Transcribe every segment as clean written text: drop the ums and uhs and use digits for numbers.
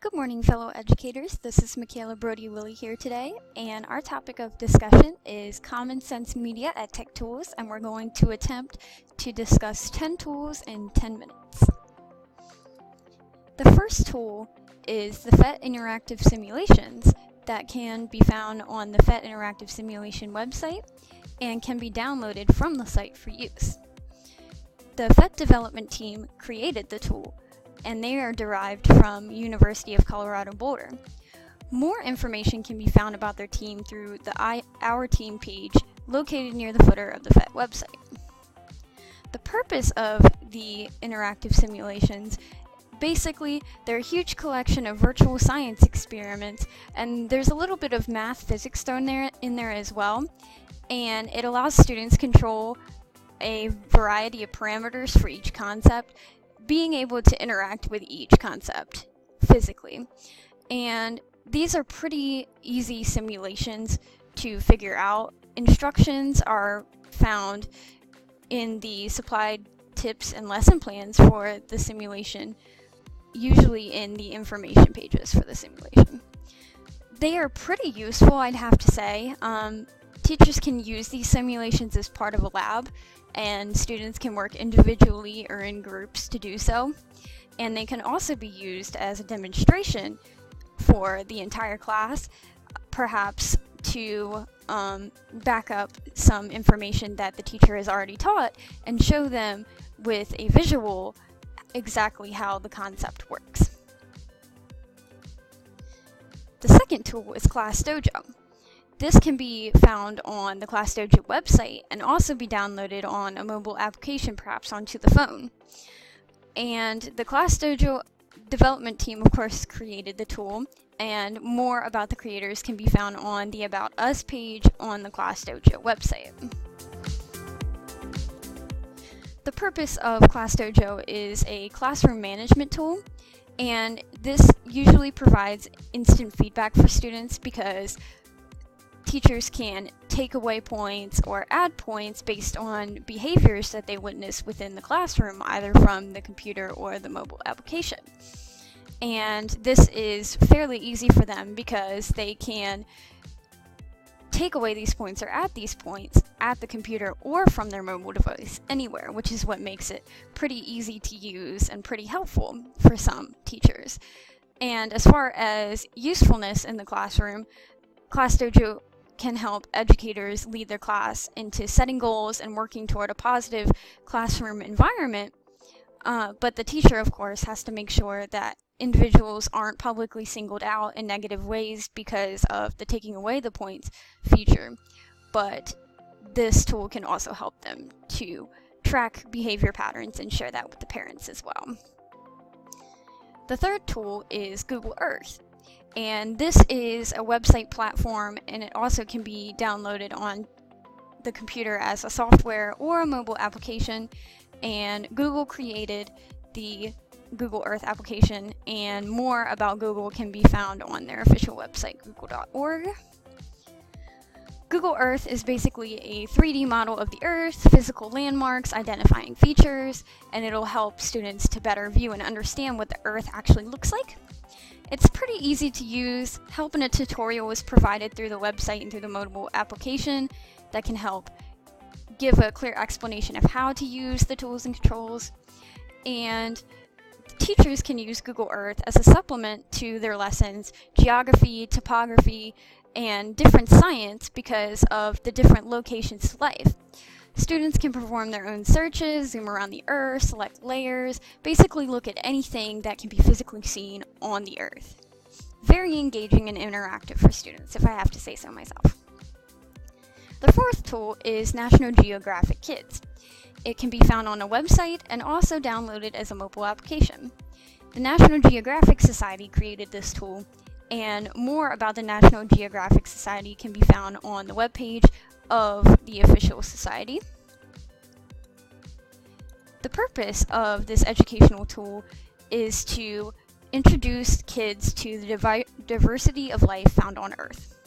Good morning, fellow educators. This is Michaela Brodie-Willey here today, and our topic of discussion is Common Sense Media EdTech Tools, and we're going to attempt to discuss 10 tools in 10 minutes. The first tool is the PhET Interactive Simulations that can be found on the PhET Interactive Simulation website and can be downloaded from the site for use. The PhET development team created the tool, and they are derived from University of Colorado Boulder. More information can be found about their team through the Our Team page located near the footer of the PhET website. The purpose of the interactive simulations, basically, they're a huge collection of virtual science experiments, and there's a little bit of math physics thrown in there as well, and it allows students control a variety of parameters for each concept, being able to interact with each concept physically. And these are pretty easy simulations to figure out. Instructions are found in the supplied tips and lesson plans for the simulation, usually in the information pages for the simulation. They are pretty useful, I'd have to say. Teachers can use these simulations as part of a lab, and students can work individually or in groups to do so. And they can also be used as a demonstration for the entire class, perhaps to back up some information that the teacher has already taught and show them with a visual exactly how the concept works. The second tool is ClassDojo. This can be found on the ClassDojo website and also be downloaded on a mobile application, perhaps onto the phone. And the ClassDojo development team, of course, created the tool, and more about the creators can be found on the About Us page on the ClassDojo website. The purpose of ClassDojo is a classroom management tool, and this usually provides instant feedback for students because teachers can take away points or add points based on behaviors that they witness within the classroom, either from the computer or the mobile application. And this is fairly easy for them because they can take away these points or add these points at the computer or from their mobile device anywhere, which is what makes it pretty easy to use and pretty helpful for some teachers. And as far as usefulness in the classroom, ClassDojo can help educators lead their class into setting goals and working toward a positive classroom environment, but the teacher, of course, has to make sure that individuals aren't publicly singled out in negative ways because of the taking away the points feature. But this tool can also help them to track behavior patterns and share that with the parents as well. The third tool is Google Earth. And this is a website platform, and it also can be downloaded on the computer as a software or a mobile application. And Google created the Google Earth application, and more about Google can be found on their official website, google.org. Google Earth is basically a 3D model of the Earth, physical landmarks, identifying features, and it'll help students to better view and understand what the Earth actually looks like. It's pretty easy to use. Help in a tutorial is provided through the website and through the mobile application that can help give a clear explanation of how to use the tools and controls. And teachers can use Google Earth as a supplement to their lessons, geography, topography, and different science because of the different locations to life. Students can perform their own searches, zoom around the Earth, select layers, basically look at anything that can be physically seen on the Earth. Very engaging and interactive for students, if I have to say so myself. The fourth tool is National Geographic Kids. It can be found on a website and also downloaded as a mobile application. The National Geographic Society created this tool, and more about the National Geographic Society can be found on the webpage of the official society. The purpose of this educational tool is to introduce kids to the diversity of life found on Earth.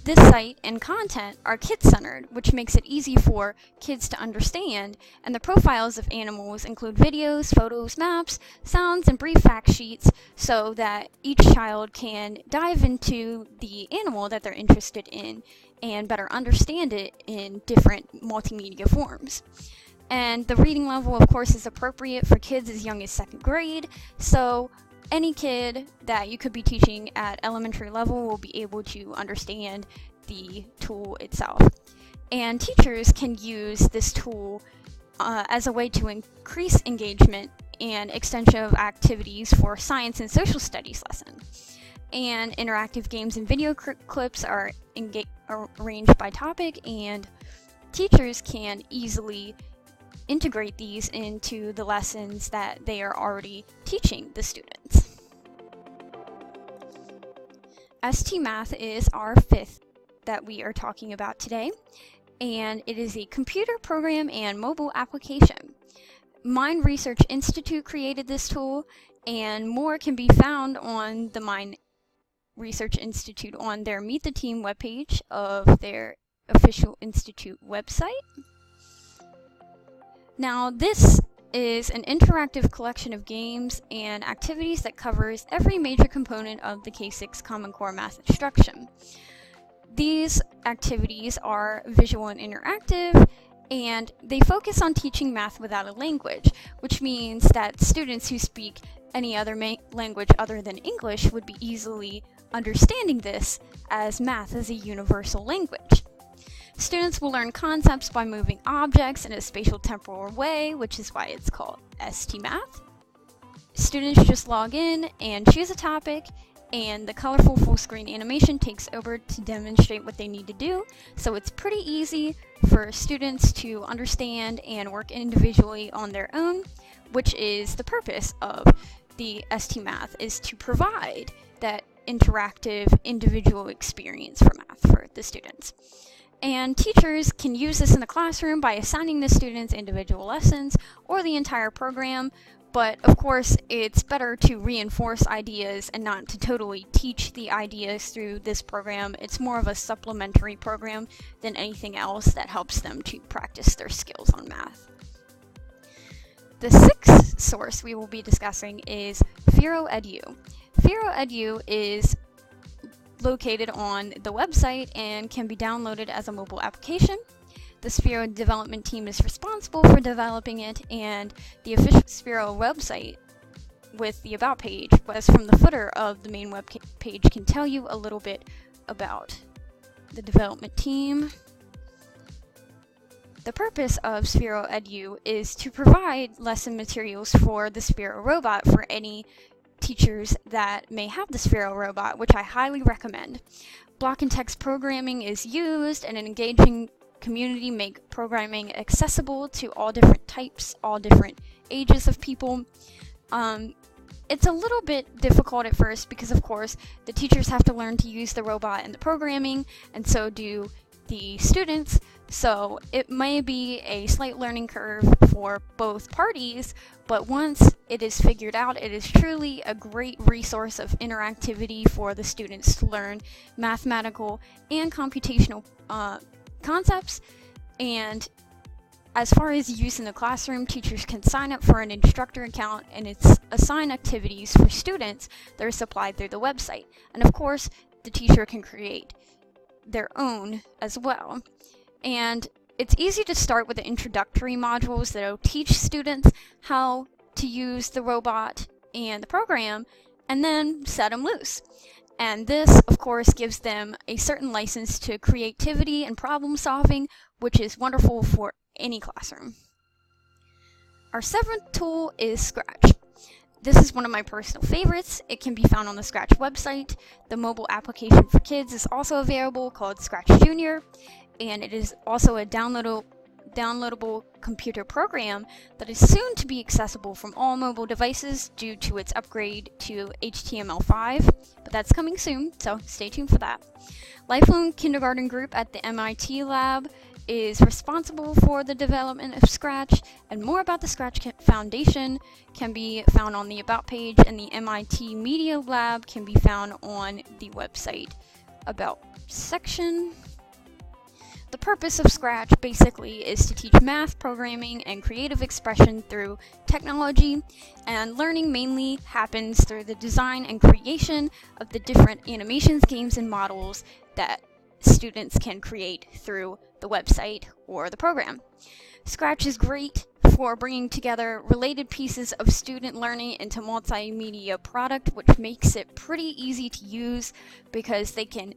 This site and content are kid-centered, which makes it easy for kids to understand, and the profiles of animals include videos, photos, maps, sounds, and brief fact sheets so that each child can dive into the animal that they're interested in and better understand it in different multimedia forms. And the reading level, of course, is appropriate for kids as young as 2nd grade, so any kid that you could be teaching at elementary level will be able to understand the tool itself. And teachers can use this tool as a way to increase engagement and extension of activities for science and social studies lessons. And interactive games and video clips are arranged by topic, and teachers can easily integrate these into the lessons that they are already teaching the students. ST Math is our 5th that we are talking about today, and it is a computer program and mobile application. Mind Research Institute created this tool, and more can be found on the Mind Research Institute on their Meet the Team webpage of their official institute website. Now, this is an interactive collection of games and activities that covers every major component of the K-6 Common Core Math instruction. These activities are visual and interactive, and they focus on teaching math without a language, which means that students who speak any other language other than English would be easily understanding this, as math is a universal language. Students will learn concepts by moving objects in a spatial temporal way, which is why it's called ST Math. Students just log in and choose a topic, and the colorful full screen animation takes over to demonstrate what they need to do. So it's pretty easy for students to understand and work individually on their own, which is the purpose of the ST Math, is to provide that interactive individual experience for math for the students. And teachers can use this in the classroom by assigning the students individual lessons or the entire program, but of course it's better to reinforce ideas and not to totally teach the ideas through this program. It's more of a supplementary program than anything else that helps them to practice their skills on math. The 6th source we will be discussing is FearoEdu. FearoEdu is located on the website and can be downloaded as a mobile application. The Sphero development team is responsible for developing it, and the official Sphero website with the About page, was from the footer of the main web page, can tell you a little bit about the development team. The purpose of FearoEdu is to provide lesson materials for the Sphero robot for any teachers that may have the Sphero robot, which I highly recommend. Block and text programming is used, and an engaging community make programming accessible to all different types, all different ages of people. It's a little bit difficult at first because, of course, the teachers have to learn to use the robot and the programming, and so do the students. So it may be a slight learning curve for both parties, but once it is figured out, it is truly a great resource of interactivity for the students to learn mathematical and computational concepts. And as far as use in the classroom, teachers can sign up for an instructor account, and it's assign activities for students that are supplied through the website. And of course, the teacher can create their own as well. And it's easy to start with the introductory modules that will teach students how to use the robot and the program, and then set them loose. And this, of course, gives them a certain license to creativity and problem solving, which is wonderful for any classroom. Our 7th tool is Scratch. This is one of my personal favorites. It can be found on the Scratch website. The mobile application for kids is also available, called Scratch Junior, and it is also a downloadable computer program that is soon to be accessible from all mobile devices due to its upgrade to HTML5, but that's coming soon, so stay tuned for that. Lifelong Kindergarten Group at the MIT Lab is responsible for the development of Scratch, and more about the Scratch Foundation can be found on the About page, and the MIT Media Lab can be found on the website About section. The purpose of Scratch basically is to teach math, programming, and creative expression through technology, and learning mainly happens through the design and creation of the different animations, games, and models that students can create through the website or the program. Scratch is great for bringing together related pieces of student learning into multimedia product, which makes it pretty easy to use because they can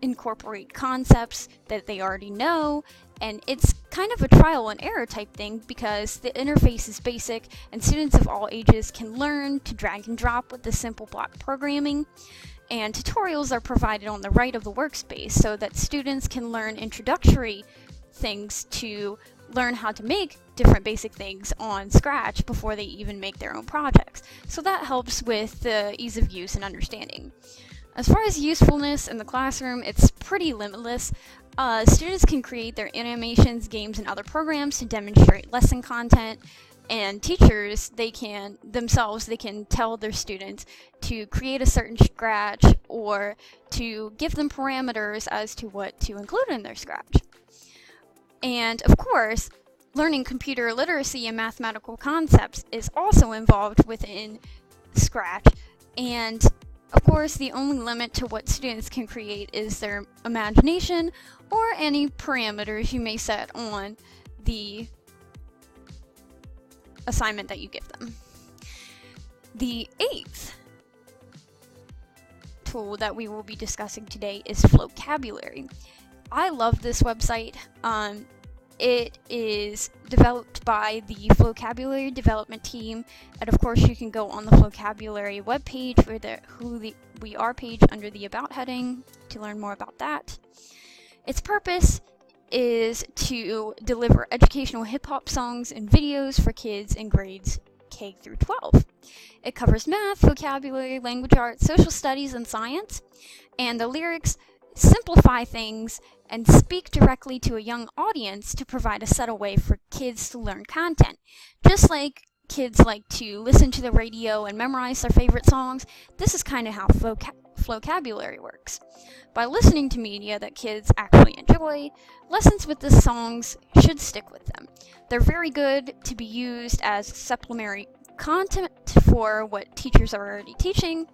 incorporate concepts that they already know, and it's kind of a trial and error type thing because the interface is basic and students of all ages can learn to drag and drop with the simple block programming, and tutorials are provided on the right of the workspace so that students can learn introductory things to learn how to make different basic things on Scratch before they even make their own projects. So that helps with the ease of use and understanding. As far as usefulness in the classroom, it's pretty limitless. Students can create their animations, games, and other programs to demonstrate lesson content, and teachers, they can tell their students to create a certain Scratch or to give them parameters as to what to include in their Scratch. And of course, learning computer literacy and mathematical concepts is also involved within Scratch, and of course, the only limit to what students can create is their imagination or any parameters you may set on the assignment that you give them. The 8th tool that we will be discussing today is Flocabulary. I love this website. It is developed by the Flocabulary development team, and of course you can go on the Flocabulary webpage for the We Are page under the About heading to learn more about that. Its purpose is to deliver educational hip-hop songs and videos for kids in grades K through 12. It covers math, vocabulary, language arts, social studies, and science, and the lyrics simplify things and speak directly to a young audience to provide a subtle way for kids to learn content. Just like kids like to listen to the radio and memorize their favorite songs, this is kind of how Flocabulary works. By listening to media that kids actually enjoy, lessons with the songs should stick with them. They're very good to be used as supplementary content for what teachers are already teaching,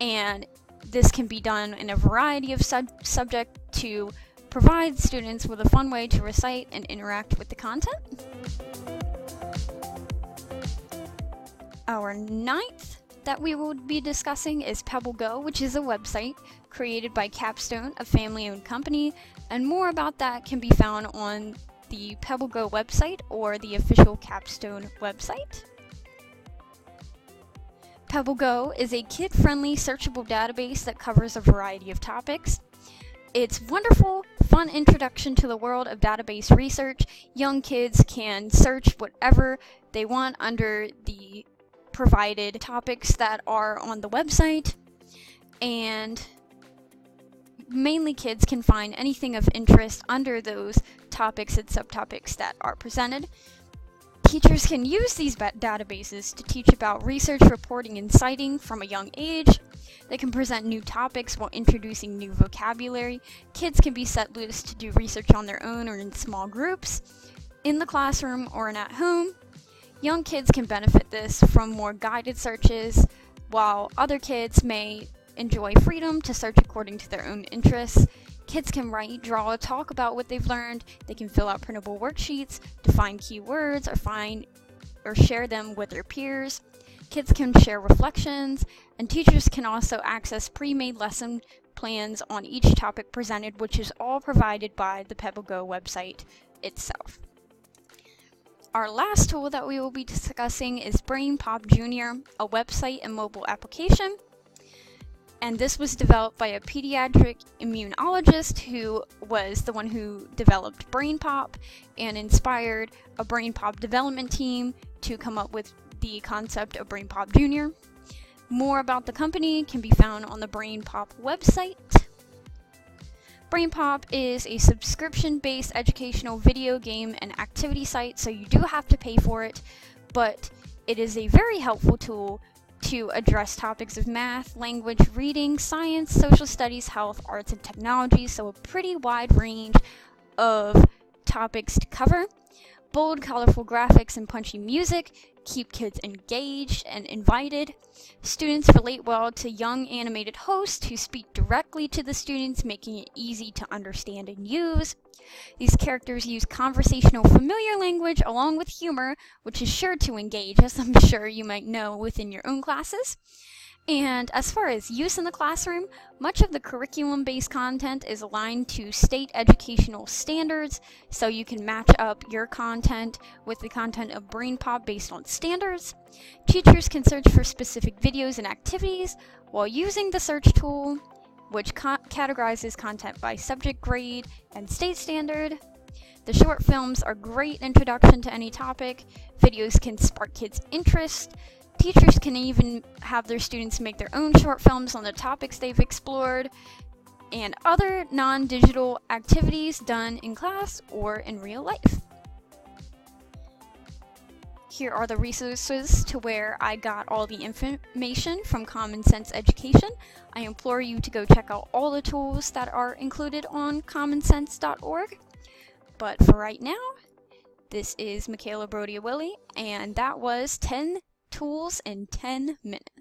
and this can be done in a variety of subjects to provide students with a fun way to recite and interact with the content. Our 9th that we will be discussing is Pebble Go, which is a website created by Capstone, a family-owned company, and more about that can be found on the Pebble Go website or the official Capstone website. Pebble Go is a kid-friendly searchable database that covers a variety of topics. It's wonderful, fun introduction to the world of database research. Young kids can search whatever they want under the provided topics that are on the website, and mainly kids can find anything of interest under those topics and subtopics that are presented. Teachers can use these databases to teach about research, reporting, and citing from a young age. They can present new topics while introducing new vocabulary. Kids can be set loose to do research on their own or in small groups, in the classroom or at home. Young kids can benefit this from more guided searches, while other kids may enjoy freedom to search according to their own interests. Kids can write, draw, or talk about what they've learned. They can fill out printable worksheets, define keywords, or share them with their peers. Kids can share reflections, and teachers can also access pre-made lesson plans on each topic presented, which is all provided by the Pebble Go website itself. Our last tool that we will be discussing is BrainPop Jr., a website and mobile application. And this was developed by a pediatric immunologist who was the one who developed BrainPop and inspired a BrainPop development team to come up with the concept of BrainPop Jr. More about the company can be found on the BrainPop website. BrainPop is a subscription-based educational video game and activity site, so you do have to pay for it, but it is a very helpful tool to address topics of math, language, reading, science, social studies, health, arts, and technology, so a pretty wide range of topics to cover. Bold, colorful graphics and punchy music keep kids engaged and invited. Students relate well to young animated hosts who speak directly to the students, making it easy to understand and use. These characters use conversational familiar language along with humor, which is sure to engage, as I'm sure you might know within your own classes. And as far as use in the classroom, much of the curriculum-based content is aligned to state educational standards, so you can match up your content with the content of BrainPop based on standards. Teachers can search for specific videos and activities while using the search tool, which categorizes content by subject grade and state standard. The short films are a great introduction to any topic. Videos can spark kids' interest. Teachers can even have their students make their own short films on the topics they've explored, and other non-digital activities done in class or in real life. Here are the resources to where I got all the information from Common Sense Education. I implore you to go check out all the tools that are included on commonsense.org. But for right now, this is Michaela Brodie-Willey, and that was 10 tools in 10 minutes.